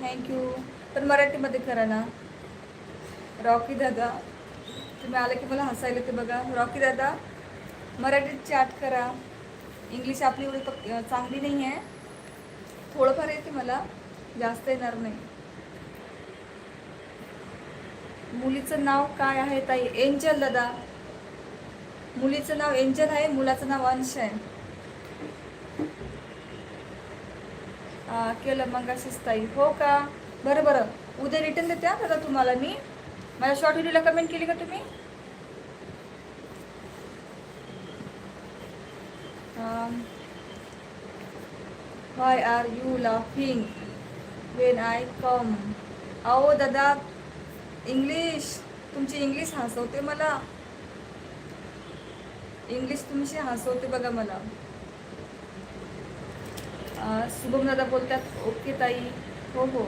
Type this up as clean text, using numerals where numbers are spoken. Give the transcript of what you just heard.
Thank you. पण मराठीमध्ये करा ना. रॉकी दादा, तुम्ही आलं की मला हसायला ते बघा. रॉकी दादा, मराठीत चॅट करा. इंग्लिश आपली एवढी चांगली नाही आहे. थोडंफार येते मला, जास्त येणार नाही. मुलीचं नाव काय आहे ताई? एंजल दादा. मुलीचं नाव एंजल आहे, मुलाचं नाव अंश आहे. केलं मग अशीच ताई. हो का? बरं बरं, उद्या रिटर्न देते दादा तुम्हाला मी. माझ्या शॉर्ट व्हिडिओला कमेंट केली का तुम्ही? Why are you laughing when I come? अहो दादा, इंग्लिश, तुमची इंग्लिश हसवते मला. इंग्लिश तुमची हसवते बघा मला. शुभम दादा बोलतात ओके ताई. हो हो.